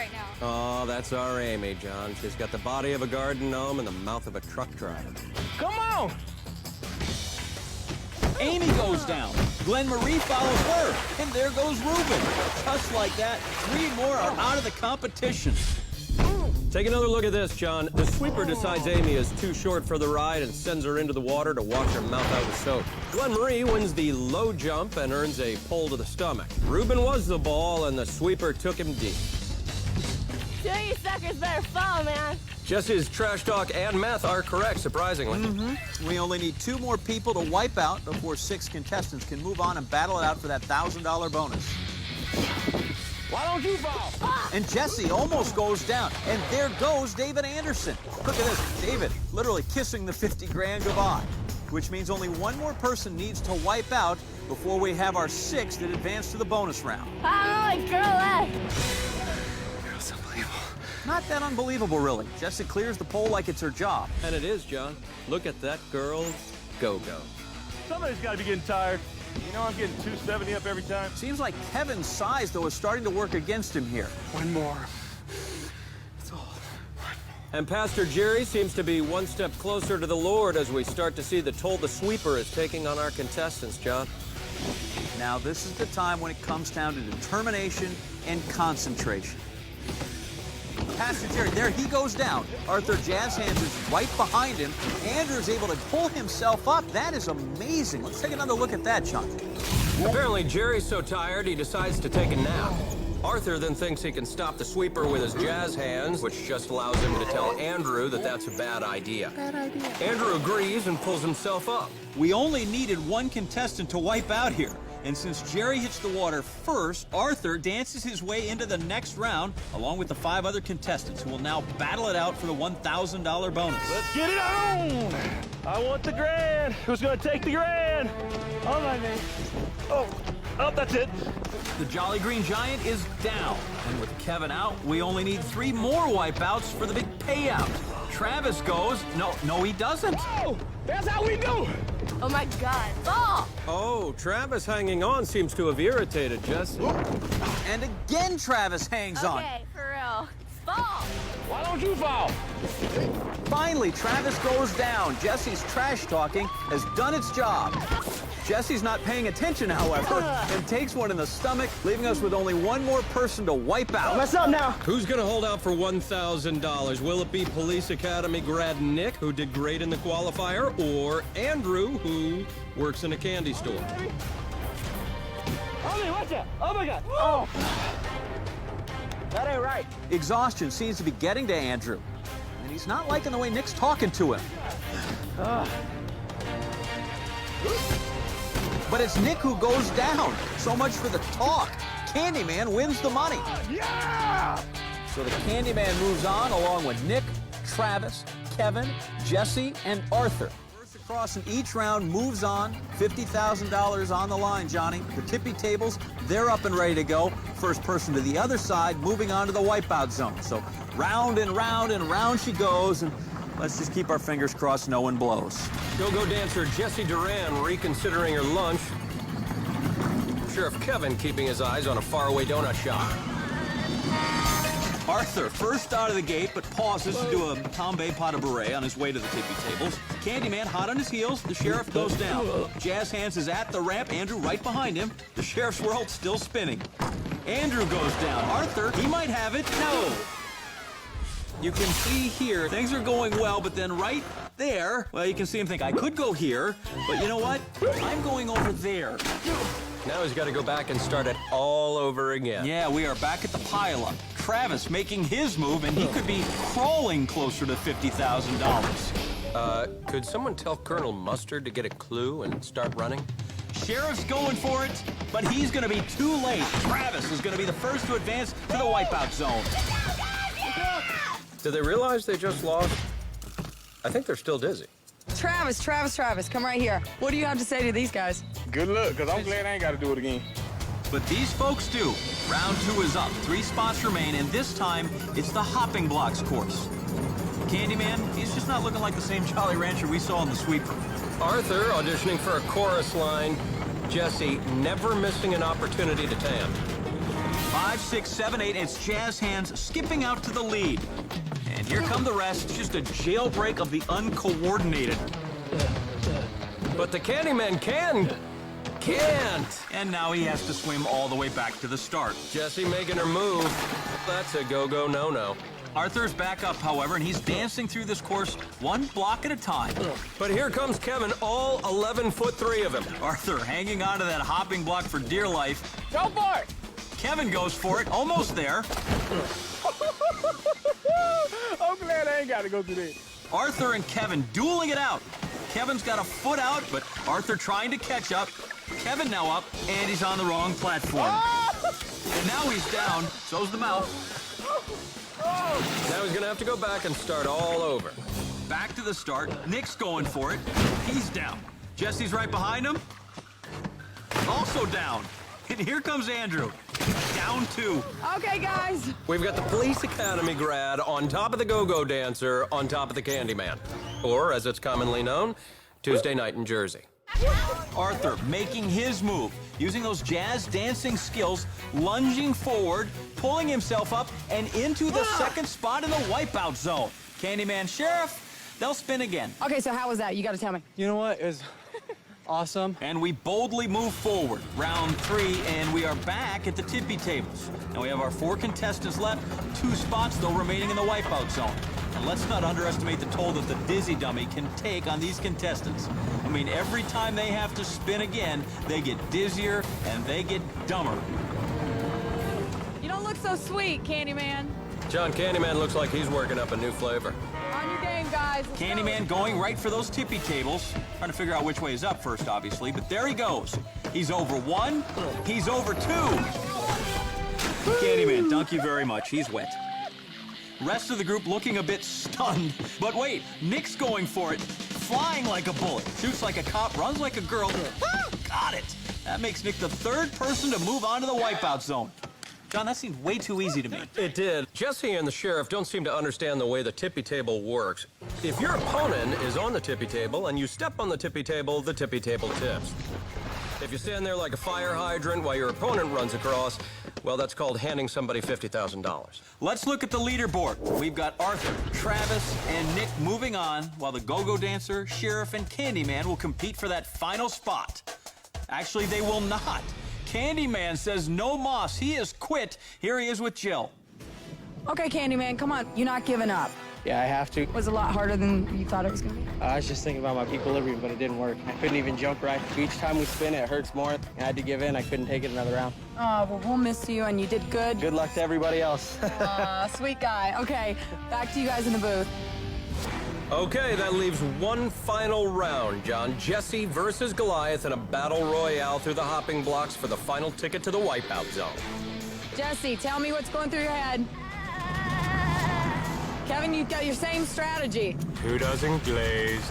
right now. Oh, that's our Amy, John. She's got the body of a garden gnome and the mouth of a truck driver. Come on! Amy goes down. Glenn Marie follows her. And there goes Ruben. Just like that, 3 more are out of the competition. Take another look at this, John. The sweeper decides Amy is too short for the ride and sends her into the water to wash her mouth out with soap. Glenn Marie wins the low jump and earns a pull to the stomach. Ruben was the ball, and the sweeper took him deep. Two of you suckers better fall, man. Jesse's trash talk and math are correct, surprisingly. We only need 2 more people to wipe out before 6 contestants can move on and battle it out for that $1,000 bonus. Why don't you fall? And Jesse almost goes down. And there goes David Anderson. Look at this. David literally kissing the 50 grand goodbye. Which means only 1 more person needs to wipe out before we have our 6 that advance to the bonus round. I'm only girl left. That's unbelievable. Not that unbelievable, really. Jesse clears the pole like it's her job. And it is, John. Look at that girl's go-go. Somebody's got to be getting tired. You know I'm getting 270 up every time. Seems like Kevin's size, though, is starting to work against him here. 1 more. That's all. And Pastor Jerry seems to be 1 step closer to the Lord as we start to see the toll the sweeper is taking on our contestants, John. Now, this is the time when it comes down to determination and concentration. Pastor Jerry, there he goes down. Arthur Jazz Hands is right behind him. Andrew's able to pull himself up. That is amazing. Let's take another look at that, Chuck. Apparently, Jerry's so tired he decides to take a nap. Arthur then thinks he can stop the sweeper with his jazz hands, which just allows him to tell Andrew that that's a bad idea. Andrew agrees and pulls himself up. We only needed 1 contestant to wipe out here. And since Jerry hits the water first, Arthur dances his way into the next round, along with the 5 other contestants who will now battle it out for the $1,000 bonus. Let's get it on! I want the grand. Who's going to take the grand? All right, man. Oh, that's it. The Jolly Green Giant is down. And with Kevin out, we only need 3 more wipeouts for the big payout. Travis goes. No, he doesn't. Oh, that's how we do. Oh my God, fall! Oh, Travis hanging on seems to have irritated Jesse. And again, Travis hangs on. Okay, for real. Fall! Why don't you fall? Finally, Travis goes down. Jesse's trash talking has done its job. Jesse's not paying attention, however, and takes one in the stomach, leaving us with only 1 more person to wipe out. What's up now? Who's gonna hold out for $1,000? Will it be Police Academy grad Nick, who did great in the qualifier, or Andrew, who works in a candy store? Homie, watch out! Oh my God! Oh! That ain't right. Exhaustion seems to be getting to Andrew, and he's not liking the way Nick's talking to him. But it's Nick who goes down. So much for the talk. Candyman wins the money. Yeah! So the Candyman moves on along with Nick, Travis, Kevin, Jesse, and Arthur. First across in each round moves on. $50,000 on the line, Johnny. The tippy tables, they're up and ready to go. First person to the other side, moving on to the wipeout zone. So round and round and round she goes, and let's just keep our fingers crossed no one blows. Go-go dancer Jessie Duran reconsidering her lunch. Sheriff Kevin keeping his eyes on a faraway donut shop. Arthur first out of the gate, but pauses to do a tombe pas de bourrée on his way to the tippy tables. Candyman hot on his heels. The sheriff goes down. Jazz Hands is at the ramp. Andrew right behind him. The sheriff's world still spinning. Andrew goes down. Arthur, he might have it. No. You can see here, things are going well, but then right there, well, you can see him think, I could go here, but you know what? I'm going over there. Now he's got to go back and start it all over again. Yeah, we are back at the pile-up. Travis making his move, and he could be crawling closer to $50,000. Could someone tell Colonel Mustard to get a clue and start running? Sheriff's going for it, but he's going to be too late. Travis is going to be the first to advance to the wipeout zone. Do they realize they just lost? I think they're still dizzy. Travis, come right here. What do you have to say to these guys? Good luck, because I'm glad I ain't got to do it again. But these folks do. Round 2 is up. 3 spots remain, and this time, it's the hopping blocks course. Candyman, he's just not looking like the same Jolly Rancher we saw in the sweeper. Arthur auditioning for a chorus line. Jesse never missing an opportunity to tan. 5, 6, 7, 8. It's Jazz Hands skipping out to the lead. And here come the rest. Just a jailbreak of the uncoordinated. But the Candyman can't. And now he has to swim all the way back to the start. Jessie making her move. That's a go-go no-no. Arthur's back up, however, and he's dancing through this course one block at a time. But here comes Kevin, all 11'3" of him. Arthur hanging onto that hopping block for dear life. Go for it! Kevin goes for it, almost there. I'm glad I ain't got to go through this. Arthur and Kevin dueling it out. Kevin's got a foot out, but Arthur trying to catch up. Kevin now up, and he's on the wrong platform. And now he's down, so's the mouth. Now he's gonna have to go back and start all over. Back to the start. Nick's going for it. He's down. Jesse's right behind him. Also down. And here comes Andrew. Down 2. Okay, guys. We've got the Police Academy grad on top of the go-go dancer on top of the Candyman. Or, as it's commonly known, Tuesday night in Jersey. Arthur making his move, using those jazz dancing skills, lunging forward, pulling himself up, and into the second spot in the wipeout zone. Candyman, Sheriff, they'll spin again. Okay, so how was that? You got to tell me. You know what? It was awesome. And we boldly move forward. Round 3, and we are back at the tippy tables. And we have our 4 contestants left, 2 spots, though, remaining in the wipeout zone. And let's not underestimate the toll that the Dizzy Dummy can take on these contestants. I mean, every time they have to spin again, they get dizzier and they get dumber. You don't look so sweet, Candyman. John, Candyman looks like he's working up a new flavor. On your game, guys. Let's Candyman go. going right for those tippy tables. Trying to figure out which way is up first, obviously, but there he goes. He's over 1, he's over 2. Candyman, thank you very much. He's wet. Rest of the group looking a bit stunned. But wait, Nick's going for it. Flying like a bullet. Shoots like a cop, runs like a girl. Got it. That makes Nick the 3rd person to move on to the wipeout zone. John, that seemed way too easy to me. It did. Jesse and the sheriff don't seem to understand the way the tippy table works. If your opponent is on the tippy table and you step on the tippy table tips. If you stand there like a fire hydrant while your opponent runs across, well, that's called handing somebody $50,000. Let's look at the leaderboard. We've got Arthur, Travis, and Nick moving on, while the go-go dancer, sheriff, and Candyman will compete for that final spot. Actually, they will not. Candyman says no moss. He has quit. Here he is with Jill. Okay, Candyman, come on. You're not giving up. Yeah, I have to. It was a lot harder than you thought it was going to be. I was just thinking about my equilibrium, but it didn't work. I couldn't even jump right. Each time we spin, it hurts more. I had to give in. I couldn't take it another round. Oh, well, we'll miss you, and you did good. Good luck to everybody else. Sweet guy. Okay, back to you guys in the booth. Okay, that leaves one final round, John. Jesse versus Goliath in a battle royale through the hopping blocks for the final ticket to the wipeout zone. Jesse, tell me what's going through your head. Kevin, you've got your same strategy. Who doesn't glaze?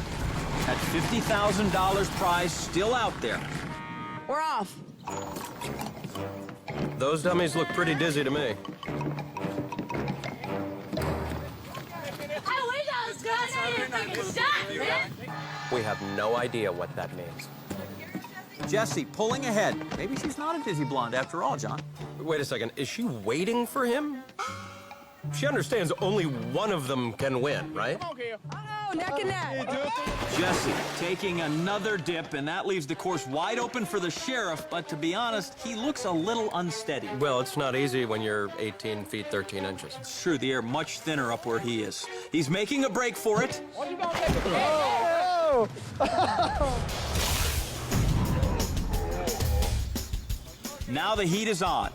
That $50,000 prize still out there. We're off. Those dummies look pretty dizzy to me. We have no idea what that means. Jesse pulling ahead. Maybe she's not a dizzy blonde after all, John. Wait a second, is she waiting for him? She understands only one of them can win, right? Oh, neck and neck. Jesse taking another dip, and that leaves the course wide open for the sheriff, but to be honest, he looks a little unsteady. Well, it's not easy when you're 18 feet, 13 inches. It's true, the air much thinner up where he is. He's making a break for it. Now the heat is on.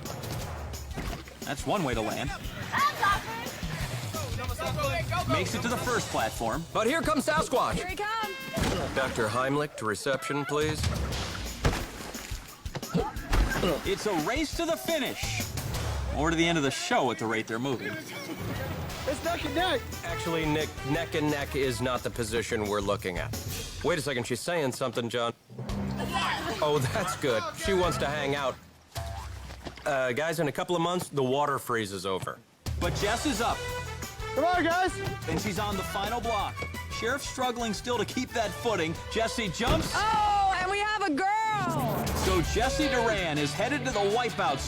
That's one way to land. Makes it to the first platform. But here comes Sasquatch. Here he comes. Dr. Heimlich to reception, please. It's a race to the finish. Or to the end of the show at the rate they're moving. It's neck and neck. Actually, Nick, neck and neck is not the position we're looking at. Wait a second, she's saying something, John. Oh, that's good. She wants to hang out. Guys, in a couple of months, the water freezes over. But Jess is up. Come on, guys. And she's on the final block. Sheriff struggling still to keep that footing. Jesse jumps. Oh, and we have a girl. So Jesse Duran is headed to the wipeout